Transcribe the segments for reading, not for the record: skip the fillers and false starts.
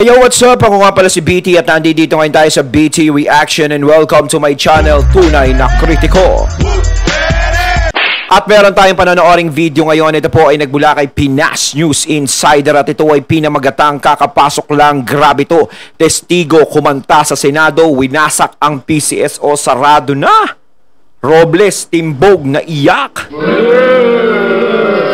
Yo, what's up? Ako nga pala si BT at nandito ngayon tayo sa BT Reaction and welcome to my channel, Tunay na Kritiko. At meron tayong panonooring video ngayon. Ito po ay nagbula kay Pinas News Insider at ito ay pinamagatang kakapasok lang. Grabe to. Testigo kumanta sa Senado, winasak ang PCSO, sarado na. Robles, timbog na iyak.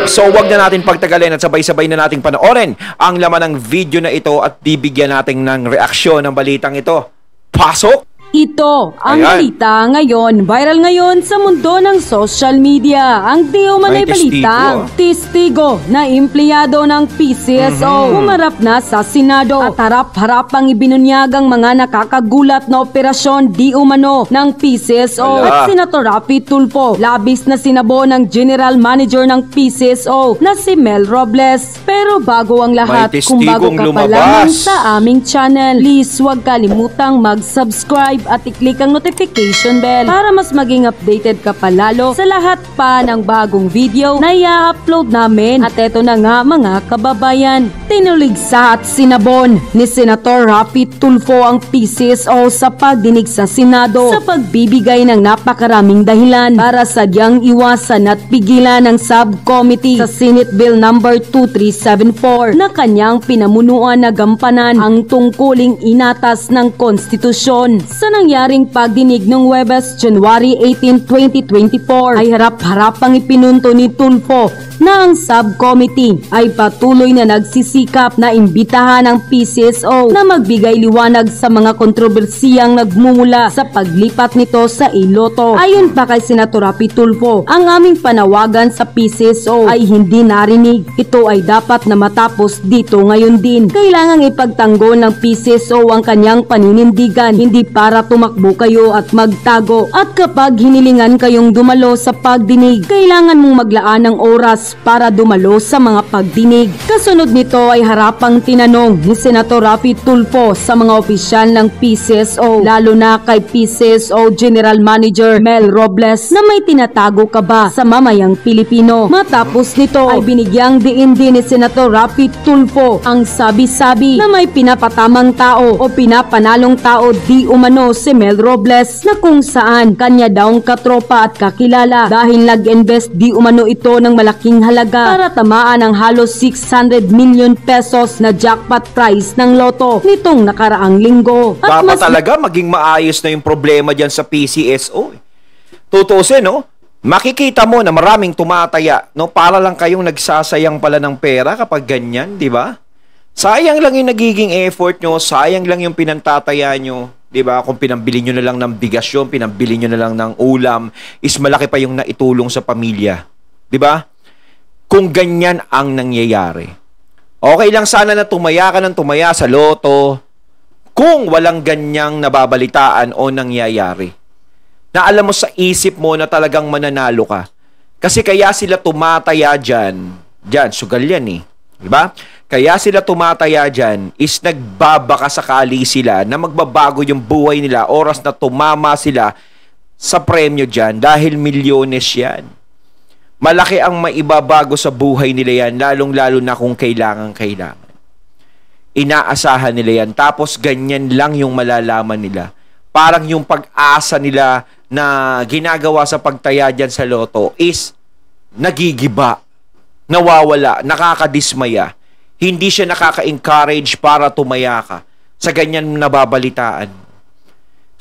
So wag na natin pagtagalin at sabay-sabay na nating panoorin ang laman ng video na ito at bibigyan natin ng reaksyon ng balitang ito. Pasok! Ito ang balita ngayon. Viral ngayon sa mundo ng social media. Ang di umanay balitang testigo na empleyado ng PCSO humarap na sa Senado at harap-harap ang ibinunyagang mga nakakagulat na operasyon di umano ng PCSO. At Senator Raffy Tulfo, labis na sinabo ng General Manager ng PCSO na si Mel Robles. Pero bago ang lahat, kung bago ka pa lamang sa aming channel, please huwag kalimutang mag-subscribe at i-click ang notification bell para mas maging updated ka palalo sa lahat pa ng bagong video na i-upload namin. At eto na nga mga kababayan, tinuligsa at sinabon ni Senator Raffy Tulfo ang PCSO sa pagdinig sa Senado sa pagbibigay ng napakaraming dahilan para sadyang iwasan at pigilan ng subcommittee sa Senate Bill No. 2374 na kanyang pinamunuan na gampanan ang tungkuling inatas ng konstitusyon. Sa nangyaring pagdinig ng Huwebes, January 18, 2024 ay harap-harapang ipinunto ni Tulfo na ang subcommittee ay patuloy na nagsisikap na imbitahan ang PCSO na magbigay liwanag sa mga kontrobersiyang nagmumula sa paglipat nito sa Iloto. Ayon pa kay Senator Raffy Tulfo, ang aming panawagan sa PCSO ay hindi narinig. Ito ay dapat na matapos dito ngayon din. Kailangang ipagtanggol ng PCSO ang kanyang paninindigan, hindi para tumakbo kayo at magtago. At kapag hinilingan kayong dumalo sa pagdinig, kailangan mong maglaan ng oras para dumalo sa mga pagdinig. Kasunod nito ay harapang tinanong ni Senator Raffy Tulfo sa mga opisyal ng PCSO, lalo na kay PCSO General Manager Mel Robles, na may tinatago ka ba sa mamayang Pilipino. Matapos nito ay binigyang diin din ni Senator Raffy Tulfo ang sabi-sabi na may pinapatamang tao o pinapanalong tao di umano si Mel Robles, na kung saan kanya daw ang katropa at kakilala dahil nag-invest di umano ito ng malaking halaga para tamaan ang halos 600 million pesos na jackpot prize ng loto nitong nakaraang linggo. At dapat talaga maging maayos na yung problema dyan sa PCSO. Tutusin, no? Makikita mo na maraming tumataya, no? Para lang kayong nagsasayang pala ng pera kapag ganyan, di ba? Sayang lang yung nagiging effort nyo, sayang lang yung pinantataya nyo. Diba? Kung pinambili nyo na lang ng bigas yun, pinambili nyo na lang ng ulam, is malaki pa yung naitulong sa pamilya. Diba? Kung ganyan ang nangyayari. Okay lang sana na tumaya ka ng tumaya sa loto kung walang ganyang nababalitaan o nangyayari. Na alam mo sa isip mo na talagang mananalo ka. Kasi kaya sila tumataya dyan, sugal yan eh. Diba? Kaya sila tumataya dyan is nagbabaka sakali sila na magbabago yung buhay nila oras na tumama sila sa premyo dyan dahil milyones yan. Malaki ang maibabago sa buhay nila yan, lalong-lalo na kung kailangan-kailangan. Inaasahan nila yan, tapos ganyan lang yung malalaman nila. Parang yung pag-asa nila na ginagawa sa pagtaya dyan sa loto is nagigiba, nawawala, nakakadismaya. Hindi siya nakaka-encourage para tumaya ka sa ganyan nababalitaan.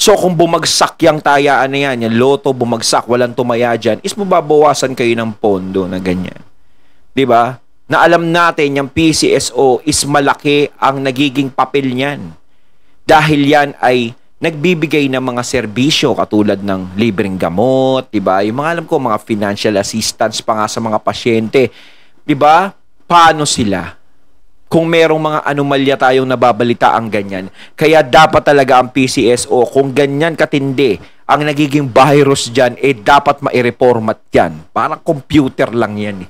So kung bumagsak yung tayaan na yan, yung loto bumagsak, walang tumaya dyan, is mababawasan kayo ng pondo na ganyan. Diba? Na alam natin yung PCSO is malaki ang nagiging papel niyan. Dahil yan ay nagbibigay ng mga serbisyo katulad ng libreng gamot, diba? Yung mga alam ko, mga financial assistance pa nga sa mga pasyente. Diba? Paano sila? Kung merong mga anomalya tayong nababalita ang ganyan. Kaya dapat talaga ang PCSO, kung ganyan katindi, ang nagiging virus dyan, dapat ma-reformat yan. Parang computer lang yan.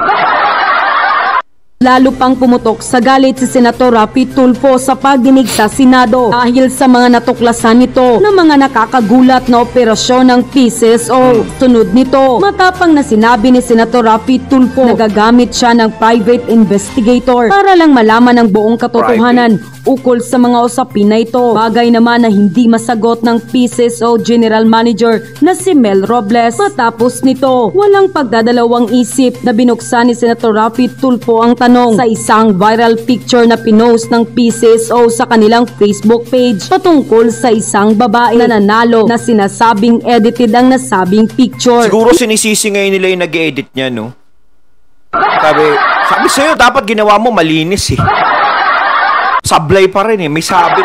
Lalo pang pumutok sa galit si Senator Rapi Tulfo sa pagdinig sa Senado dahil sa mga natuklasan nito ng mga nakakagulat na operasyon ng PCSO. Sunod nito, matapang na sinabi ni Senator Rapi Tulfo na gagamit siya ng private investigator para lang malaman ang buong katotohanan ukol sa mga usapin na ito. Bagay naman na hindi masagot ng PCSO General Manager na si Mel Robles. Matapos nito, walang pagdadalawang isip na binuksan ni Senator Rapi Tulfo ang tanong sa isang viral picture na pinost ng PCSO sa kanilang Facebook page patungkol sa isang babae na nanalo na sinasabing edited ang nasabing picture. Siguro sinisisi ngayon nila yung nag-edit niya, no? Sabi sa'yo, dapat ginawa mo malinis eh. Sablay pa rin eh, may sabit.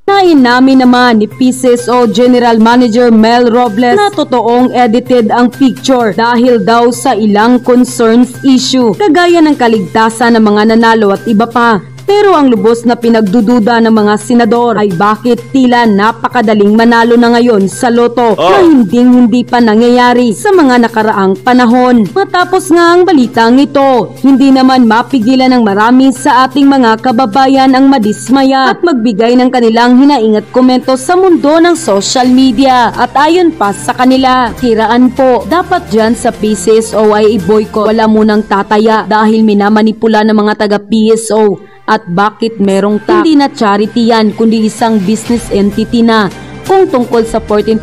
Nainamin naman ni PCSO General Manager Mel Robles na totoong edited ang picture dahil daw sa ilang concerns issue kagaya ng kaligtasan ng mga nanalo at iba pa. Pero ang lubos na pinagdududa ng mga senador ay bakit tila napakadaling manalo na ngayon sa loto na hindi pa nangyayari sa mga nakaraang panahon. Matapos nga ang balitang ito, hindi naman mapigilan ng marami sa ating mga kababayan ang madismaya at magbigay ng kanilang hinaing at komento sa mundo ng social media. At ayon pa sa kanila, kiraan po, dapat dyan sa PCSO ay i-boycott. Wala munang tataya dahil minamanipula ng mga taga-PSO. At bakit merong tax? Hindi na charity yan, kundi isang business entity na. Kung tungkol sa 14%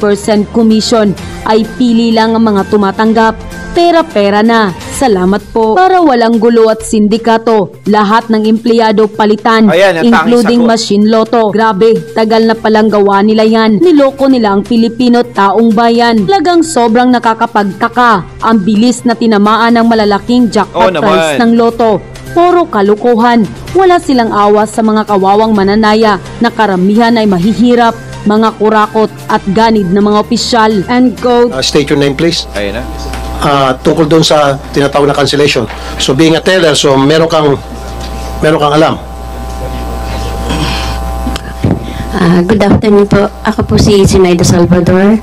commission, ay pili lang ang mga tumatanggap. Pera-pera na. Salamat po. Para walang gulo at sindikato, lahat ng empleyado palitan, including machine loto. Grabe, tagal na palang gawa nila yan. Niloko nila ang Pilipino taong bayan. Lagang sobrang nakakapagtaka. Ang bilis na tinamaan ng malalaking jackpot prize ng loto. Puro kalukuhan. Wala silang awa sa mga kawawang mananaya na karamihan ay mahihirap, mga kurakot at ganid na mga opisyal. And quote, state your name please. Ayun na. Tungkol doon sa tinatawag na cancellation. So being a teller, so meron kang alam. Good afternoon po. Ako po si Sinayda Salvador,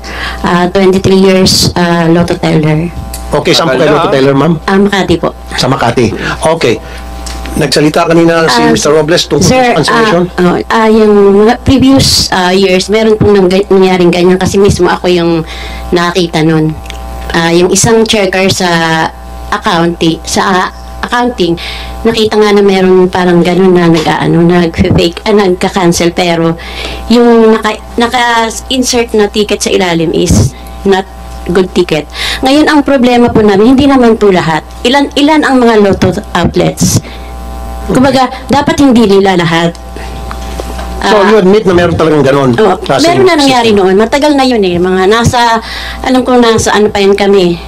23 years lotto teller. Okay, saan po kayo lotto teller, ma'am? Makati po. Sa Makati. Okay. Nagsalita kanina si Mr. Robles tungkol sa cancellation? Yung mga previous years, meron pong nangyaring ganyan kasi mismo ako yung nakakita nun. Yung isang checker sa accounting, nakita nga na meron parang ganun na nag-fake, nagka-cancel, pero yung naka-insert na ticket sa ilalim is not good ticket. Ngayon, ang problema po namin, hindi naman po lahat. Ilan ang mga lotto outlets. Kumbaga, dapat hindi nila lahat. So, you admit na meron talagang ganon? Meron na nangyari noon. Matagal na yun eh. Mga alam ko nasa ano pa yun kami,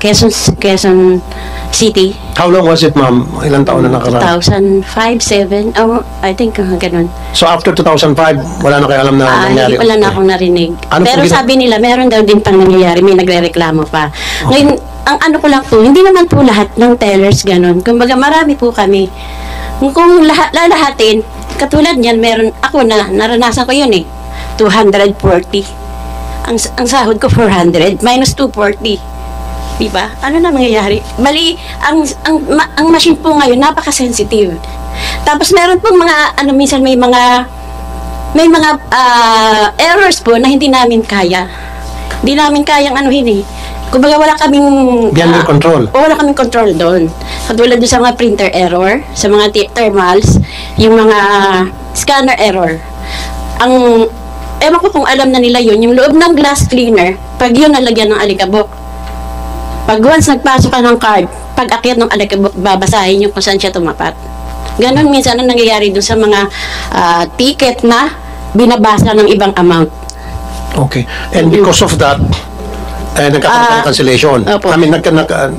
Quezon City. How long was it, ma'am? Ilang taon na nakaraan? 2005, 2007, I think ganun. So, after 2005, wala na kayo alam na nangyari? Wala na akong narinig. Pero sabi nila, meron daw din pang nangyayari. May nagre-reklamo pa. Okay. Ngayon, ang ano ko lang po, hindi naman po lahat ng tellers ganun. Kumbaga, marami po kami. Kung lalahatin, katulad niyan, meron ako naranasan ko yun eh. 240. Ang sahod ko 400 minus 240. Diba? Ano na mangyayari? Bali, ang machine po ngayon napaka-sensitive. Tapos meron pong mga minsan may mga errors po na hindi namin kaya. Hindi namin kayang anuhin eh. Kumbaga wala kaming beyond your control. Wala kaming control doon. Katulad doon sa mga printer error, sa mga thermals, yung mga scanner error. Ewan ko kung alam na nila yun, yung loob ng glass cleaner, pag yun nalagyan ng alikabok, pag once nagpasok ka ng card, pag akyat ng alikabok, babasahin yung kung saan siya tumapat. Ganon minsan ang nangyayari doon sa mga ticket na binabasa ng ibang amount. Okay. And because of that, nagkakaroon ng cancellation. Opo. I mean,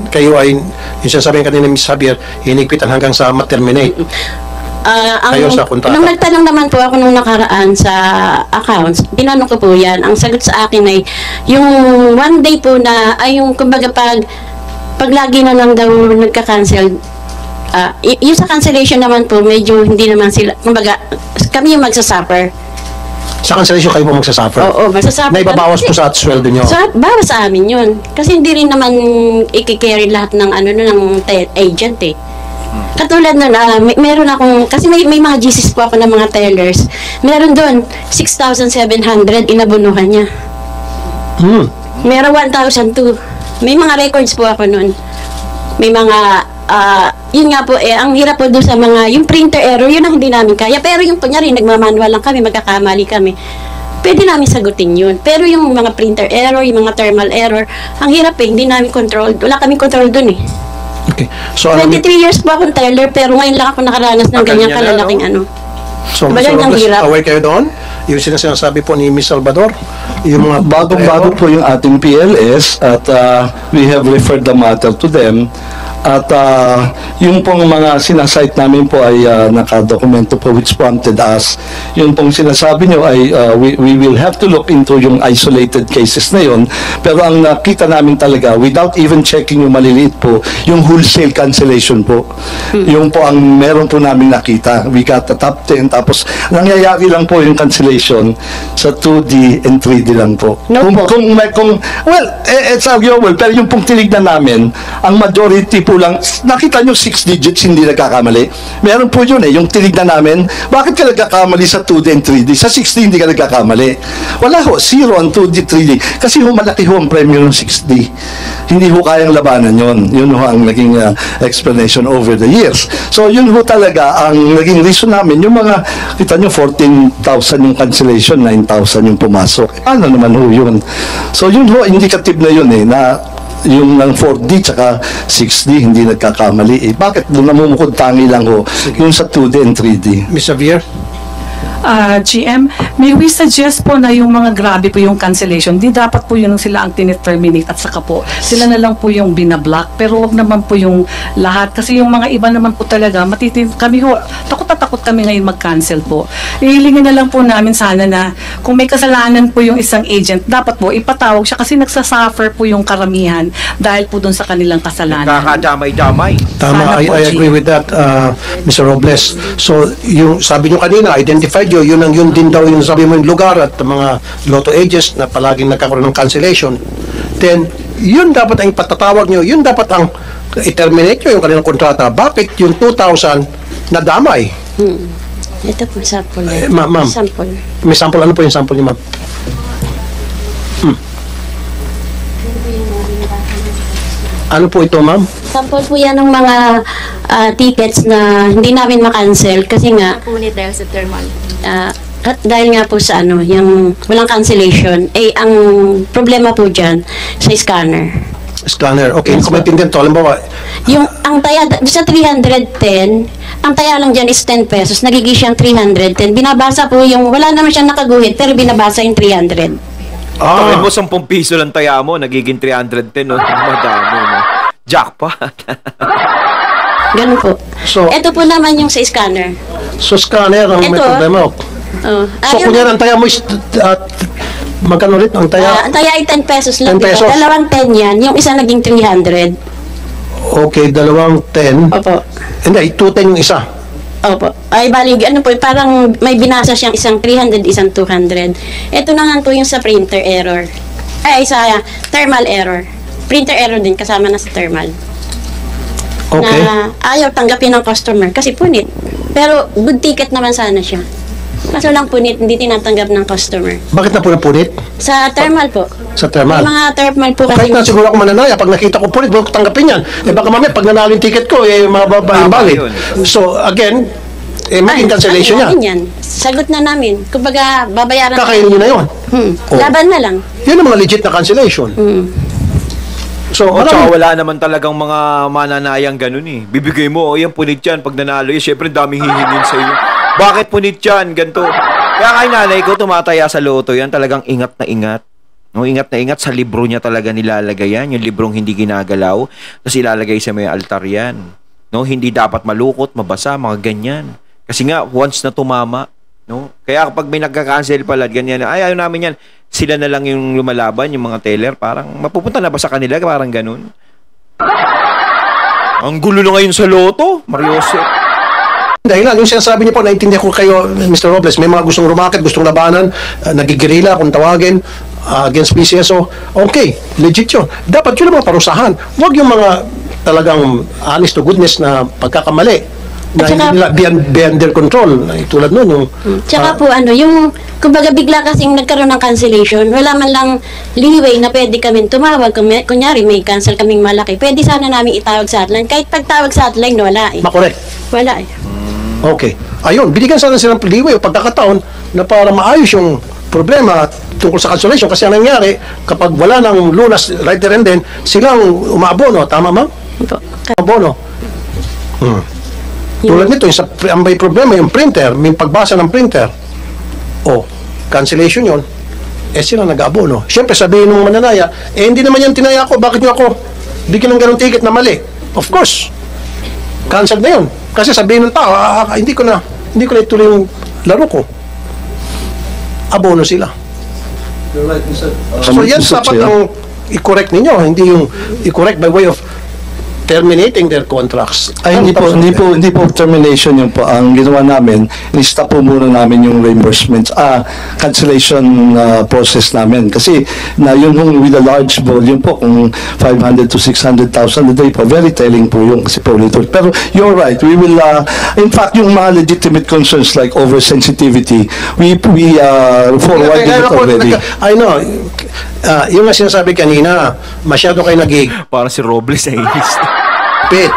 kayo ay, yung sinasabihin kanina ni Ms. Javier, hinigpitan hanggang sa ma-terminate. Kayo sa kontrata. Nung nagtanong naman po ako nung nakaraan sa accounts, tinanong ko po yan. Ang sagot sa akin ay, yung one day po na, ay yung kumbaga pag lagi na lang daw nagka-cancel, yung sa cancellation naman po, medyo hindi naman sila, kumbaga, kami yung magsasuffer. Sa cancellation kayo po magsasuffer? Oo, magsasuffer. Na ibabawas po sa sweldo nyo? Bawas sa amin yun. Kasi hindi rin naman i-carry lahat ng ng agent eh. Katulad nun, meron akong, kasi may mga GCs po ako ng mga tellers. Meron doon, 6,700 inabunuhan niya. Meron 1,002. May mga records po ako nun. May mga, yun nga po, ang hirap po doon sa mga, yung printer error, yun ang hindi namin kaya. Pero yung kunyari, nagmamanual lang kami, magkakamali kami. Pwede namin sagutin yun. Pero yung mga printer error, yung mga thermal error, ang hirap hindi namin control. Wala kaming control doon eh. Okay. So, 23 years po akong teller, pero ngayon lang ako nakaranas ng ganyang kalalaking ano. So, Bagang Mr. Robles, hirap. aware kayo doon? Yung sinasabi po ni Ms. Salvador, yung mga Bagong-bago po yung ating PLS at we have referred the matter to them. At yung pong mga sinasite namin po ay nakadokumento po which prompted us. Yung pong sinasabi nyo ay we will have to look into yung isolated cases na yun. Pero ang nakita namin talaga, without even checking yung maliliit po, yung wholesale cancellation po. Yung po ang meron po namin nakita. We got the top 10, tapos nangyayari lang po yung cancellation sa 2D and 3D lang po. No po. Well, it's arguable, pero yung pong tinignan namin, ang majority po lang, nakita nyo 6 digits hindi nagkakamali. Meron po yun yung tinignan namin. Bakit ka nagkakamali sa 2D and 3D? Sa 6D hindi ka nagkakamali. Wala ho, 0 on 2D, 3D. Kasi ho, malaki ho ang premyo ng 6D. Hindi ho kayang labanan yun. Yun ho ang naging explanation over the years. So yun ho talaga ang naging reason namin. Yung mga, kita nyo, 14,000 yung cancellation, 9,000 yung pumasok. Ano naman ho yun? So yun ho, indicative na yun na yung ng 4D tsaka 6D hindi nagkakamali. Bakit doon namumukod tangi lang ho? Yung sa 2D and 3D. Ms. Xavier? GM, may we suggest po na yung mga grabe po yung cancellation, di dapat po yun sila ang tiniterminate at saka po sila na lang po yung binablock, pero wag naman po yung lahat kasi yung mga iba naman po talaga kami ho, takot na takot kami ngayon mag-cancel po. Ihilingin na lang po namin sana na kung may kasalanan po yung isang agent, dapat po ipatawag siya kasi nagsasuffer po yung karamihan dahil po dun sa kanilang kasalanan. Kakadamay-damay. Tama, Sana po, I agree Chief. with that, Mr. Robles. So, yung sabi nyo kanina, identified yun din daw yung sabi mo yung lugar at mga lotto agents na palaging nagkakaroon ng cancellation. Then, yun dapat ang ipatatawag nyo, yun dapat ang i-terminate nyo yung kanilang kontrata. Bakit yung 2,000 na damay? Ito po, sample. Ma'am. Sample. May sample, ano po yung sample niyo, ma'am? Ano po ito, ma'am? Sample po yan ng mga tickets na hindi namin makancel kasi nga Punit dahil sa thermal. dahil nga po sa yung walang cancellation, ang problema po dyan sa scanner. Scanner. Okay, kung maintindihan to, alam mo ba, Yung, ang taya, sa 310, ang taya lang dyan is 10 pesos, nagiging siyang 310. Binabasa po yung, wala naman siyang nakaguhit, pero binabasa yung 300. Tawin mo 10 piso lang taya mo, nagiging 310, no? Madami, no? Jackpot. Ganun po. So- Ito po naman yung sa scanner. so scanner ang may Ito. problema. Oh. So, kunyari, ang taya mo is, magkano ulit ang taya? Ang taya ay 10 pesos lang. 10 pesos. Diba? Dalawang 10 yan, yung isa naging 300. Okay, dalawang 10. Opo. Hindi, 210 yung isa. Opo. Ay, bali, ano po, parang may binasa siyang isang 300, isang 200. Ito naman po yung sa printer error. Ay, sa thermal error. Printer error din, kasama na sa thermal. Okay. Na ayaw tanggapin ng customer kasi punit. Pero good ticket naman sana siya. Kaso lang punit, hindi tinatanggap ng customer. Bakit na punit? Sa thermal po. Sa thermal? May mga thermal po kasi. Kahit na siguro ako mananaya, pag nakita ko punit, huwag ko tanggapin yan. Baka mamaya, pag nanalo yung ticket ko, mababa yung valid. yun. So, again, maging cancellation Ay, yan. yan. Sagot na namin. Kumbaga, babayaran Kakainin nyo na yun. Oh. Laban na lang. Yun ang mga legit na cancellation. So, O, tsaka marami. wala naman talagang mga mananayang ganun eh. Bibigay mo, yan, punit yan. Pag nanalo yan, syempre daming hihingin sa iyo. Bakit punit yan? Ganito. Kaya kay nanay ko, tumataya sa loto yan, talagang ingat na ingat. No, ingat na ingat, sa libro niya talaga nilalagay yan. Yung librong hindi ginagalaw. Tapos ilalagay sa may altar yan. No, hindi dapat malukot, mabasa, mga ganyan. Kasi nga, once na tumama, no? Kaya kapag may nagka-cancel pala, ganyan, ay, ayaw namin yan. Sila na lang yung lumalaban, yung mga teller, parang mapupunta na ba sa kanila, parang ganun. Ang gulo na ngayon sa loto, Mariose. Dahil yung sinasabi niyo po, naintindihan ko kayo, Mr. Robles, may mga gustong rumakit, gustong labanan, nagigirila kung tawagin. against PCSO, okay, legit yun. Dapat yun ang mga parusahan. Huwag yung mga talagang honest to goodness na pagkakamali na At saka- hindi nila beyond their control. Tulad nun, yung Tsaka po yung kumbaga bigla kasing nagkaroon ng cancellation, wala man lang leeway na pwede kami tumawag. Kunyari may cancel kaming malaki, pwede sana namin itawag sa hotline. Kahit pagtawag sa hotline, wala eh. makorek. Wala eh. Okay. Ayun, binigyan sana silang leeway o pagkakataon na para maayos yung problema tungkol sa cancellation. Kasi ang nangyari, kapag wala ng lunas right there and then, silang umaabono. Tama, ma'am? Abono. Tulad nito, ang may problema yung printer, may pagbasa ng printer. Cancellation yon, sila nag-abono. Siyempre, sabihin ng mananaya, hindi naman yan tinaya ko, bakit nyo ako bigyan ng ganong ticket na mali? Of course, cancel na yun. Kasi sabihin ng tao, hindi ko na ituloy yung laro ko. Abono sila. So yan dapat ang i-correct ninyo, hindi yung i-correct by way of terminating their contracts. Ay, hindi po termination yun po. Ang ginawa namin, ni-stop po muna namin yung reimbursements, cancellation process namin. Kasi na yung with a large volume po, kung 500 to 600,000 a day po, very telling po yung kasi po little. Pero you're right, we will, in fact, yung mga legitimate concerns like oversensitivity, we forwarded it already. I know. Yung nga sinasabi kanina, masyado kayo Parang si Robles ay inis. higpit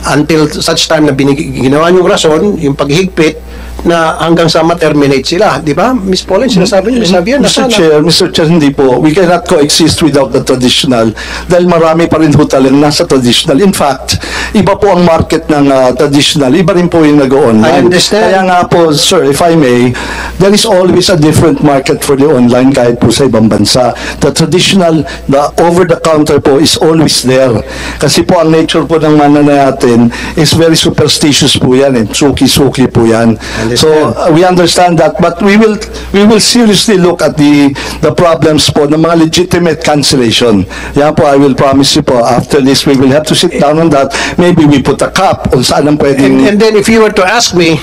until such time na ginawa yung rason, yung paghigpit na hanggang sa ma-terminate sila. Di ba? Miss Pauline, sinasabi niyo, sabi yan, Mr. Chair, hindi po. We cannot coexist without the traditional dahil marami pa rin ho talagang nasa traditional. In fact, iba po ang market ng traditional. Iba rin po yung nag-online. I understand. Kaya nga po, sir, if I may, there is always a different market for the online kahit po sa ibang bansa. The traditional, the over-the-counter po is always there. Kasi po ang nature po ng mananayatin is very superstitious po yan. Suki-suki po yan. So we understand that, but we will seriously look at the problems po ng mga legitimate cancellation. Yan po, I will promise you po, after this we will have to sit down on that. Maybe we put a cap on saan ang pwedeng... And then if you were to ask me,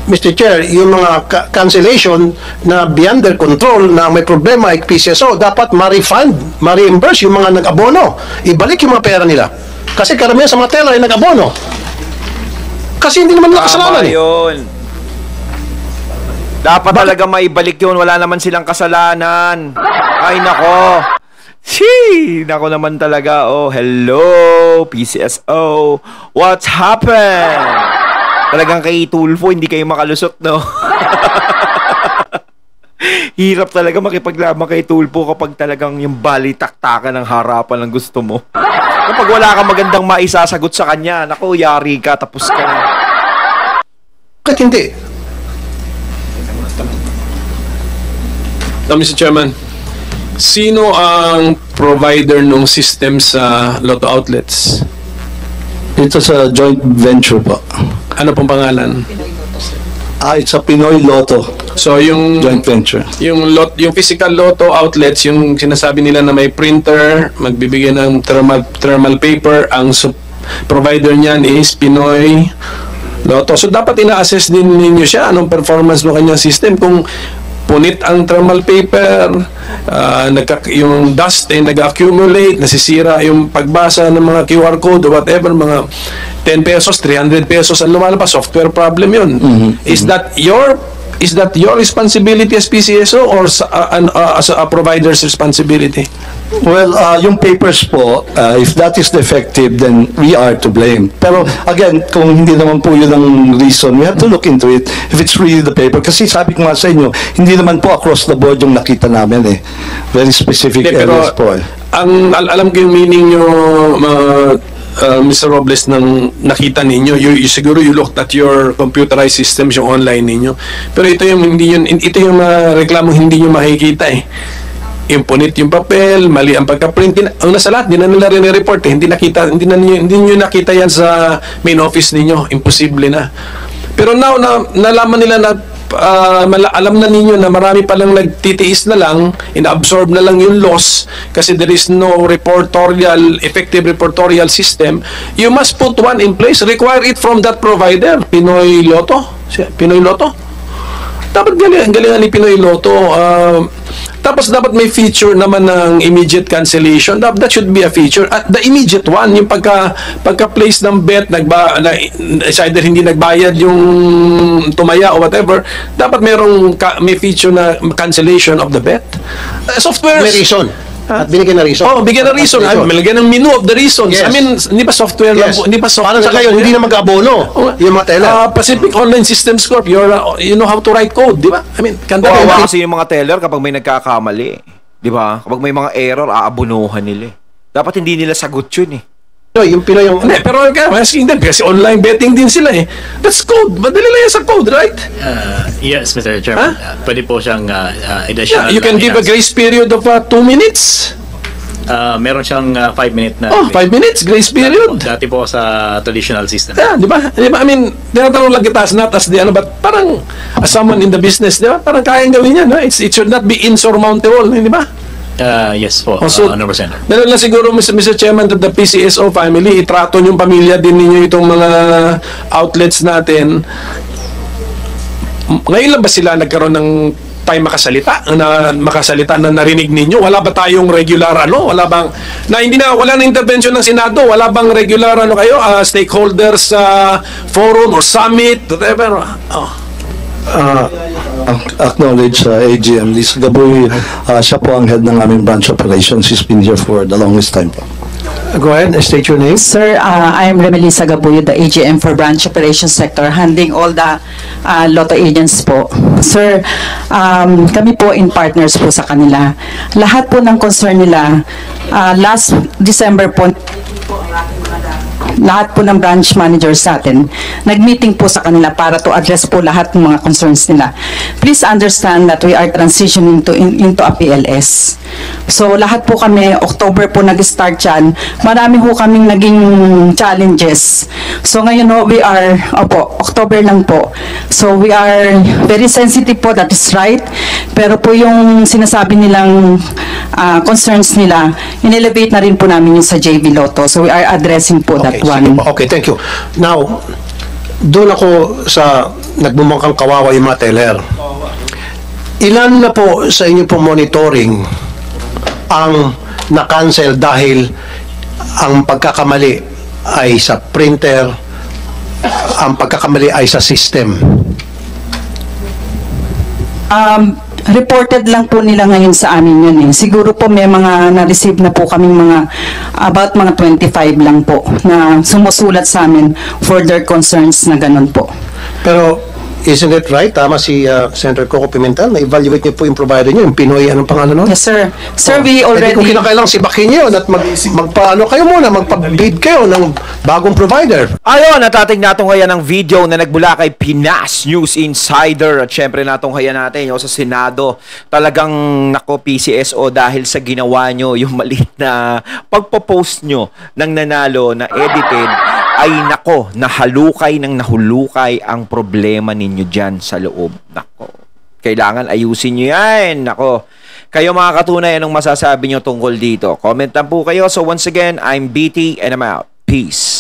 Mr. Chair, yung mga cancellation na beyond their control na may problema ay PCSO, dapat ma-refund, ma-reimburse yung mga nag-abono. Ibalik yung mga pera nila. Kasi karamihan sa mga teller ay nag-abono. Kasi hindi naman nila kasalanan. Tama yun. Dapat talaga maibalik yun. Wala naman silang kasalanan. Ay, nako. Nako naman talaga. Oh, hello, PCSO. What's happened? Talagang kay Tulfo, hindi kayo makalusot, no? Hirap talaga makipaglaban kay Tulfo kapag talagang yung balitaktakan ng harapan ng gusto mo. Kapag wala kang magandang maisasagot sa kanya, nako, yari ka, tapos ka na. Bakit hindi? Mr. Chairman, sino ang provider ng system sa Lotto outlets? Ito sa joint venture po. Ano pong pangalan? It's a Pinoy Lotto So yung joint venture. yung physical Lotto outlets, yung sinasabi nila na may printer, magbibigay ng thermal paper, ang provider niyan is Pinoy Lotto. So dapat ina-assess din ninyo siya anong performance ng kanyang system, kung punit ang thermal paper, yung dust ay nag-accumulate, nasisira yung pagbasa ng mga QR code or whatever, mga 10 pesos, 300 pesos ang lumalabas, software problem yun. Is that your responsibility as PCSO or as a provider's responsibility? Well, yung papers po, if that is defective, then we are to blame. Pero again, kung hindi naman po yun ang reason, we have to look into it if it's really the paper. Kasi sabi ko nga sa inyo, hindi naman po across the board yung nakita namin eh. Very specific areas po eh. Alam ko yung meaning nyo, Mr. Robles, nang nakita ninyo, siguro you looked at your computerized systems, yung online ninyo. Pero ito yung reklamo hindi nyo makikita eh. Yung punit yung papel, mali ang pagka-print. Ang nasa lahat, hindi na nila rin-report eh. Hindi nyo nakita yan sa main office ninyo. Imposible na. Pero now, nalaman nila na alam na ninyo na marami palang nagtitiis na lang, ina-absorb na lang yung loss kasi there is no effective reportorial system. You must put one in place. Require it from that provider. Pinoy Lotto? Dapat galingan ni Pinoy Lotto. Tapos dapat may feature naman ng immediate cancellation. That should be a feature. At the immediate one, yung pagka-place ng bet, it's either hindi nagbayad yung tumaya or whatever, dapat may feature na cancellation of the bet. Software. May reason. At binigyan na reason. Oh, bigyan ng reason. Malagyan ng menu of the reasons. Yes. I mean, hindi pa software lang po. Hindi pa software. Paano sa kayo, hindi na mag-abono yung mga teller? Pacific Online Systems Corp, you know how to write code, di ba? I mean, Kawawa kasi yung mga teller kapag may nagkakamali. Di ba? Kapag may mga error, aabunuhan nila. Dapat hindi nila sagot yun eh. No, yung Pinoy yung... Pero asking them, kasi online betting din sila eh. That's code. Madali lang yan sa code, right? Yes, Mr. Chairman. Pwede po siyang additional... You can give a grace period of 2 minutes. Meron siyang 5-minute na... 5 minutes, grace period. Dati po sa traditional system. Di ba? I mean, tinatanong lang kita as not as the but parang as someone in the business, di ba? Parang kayang gawin yan, no? It should not be insurmountable, di ba? Yes po, so, 100%. Meron lang siguro, Mr. Chairman, that the PCSO family, itrato yung pamilya din ninyo itong mga outlets natin. Ngayon lang ba sila nagkaroon ng time makasalita na narinig ninyo? Wala ba tayong regular wala bang wala na intervention ng Senado, wala bang regular stakeholders forum or summit, whatever? Acknowledge AGM. Lisa Gaboy, siya po ang head ng aming branch operations. He's been here for the longest time po. Go ahead and state your name. Sir, I am Remelisa Gabuyo, the AGM for Branch Operations Sector, handling all the Lotto agents po. Sir, kami po in partners po sa kanila. Lahat po ng concern nila, last December po, lahat po ng branch managers natin, nag-meeting po sa kanila para to address po lahat ng mga concerns nila. Please understand that we are transitioning into a PLS. So lahat po kami, October po nag-start yan, marami po kaming naging challenges. So ngayon we are, October lang po. So we are very sensitive po, that is right. Pero po yung sinasabi nilang concerns nila, in-elevate na rin po namin yung sa JV Lotto. So we are addressing po that one. Okay, thank you. Now, doon ako sa nagbumangkang kawawa yung mga teller. Ilan na po sa inyo po monitoring ang na-cancel dahil ang pagkakamali ay sa printer, ang pagkakamali ay sa system? Reported lang po nila ngayon sa amin yun eh. Siguro po may mga na-receive na po kaming about mga 25 lang po na sumusulat sa amin for their concerns na ganun po. Pero isn't it right? Tama si Senator Coco Pimentel na evaluate niyo po yung provider niyo, yung Pinoy, anong pangalan nun? Yes, sir. Sir, we already... Kung kinakailang sibakin niyo at magpa-bid kayo ng bagong provider. Ayun, natating natunghayan ng video na nagbula kay Pinas News Insider. At syempre natunghayan natin yung sa Senado. Talagang PCSO dahil sa ginawa nyo, yung maliit na pagpo-post nyo ng nanalo na edited, ay nahulukay ang problema ninyo dyan sa loob. Kailangan ayusin nyo yan. Kayo mga katunay, anong masasabi nyo tungkol dito? Comment lang po kayo. So once again, I'm BT and I'm out. Peace.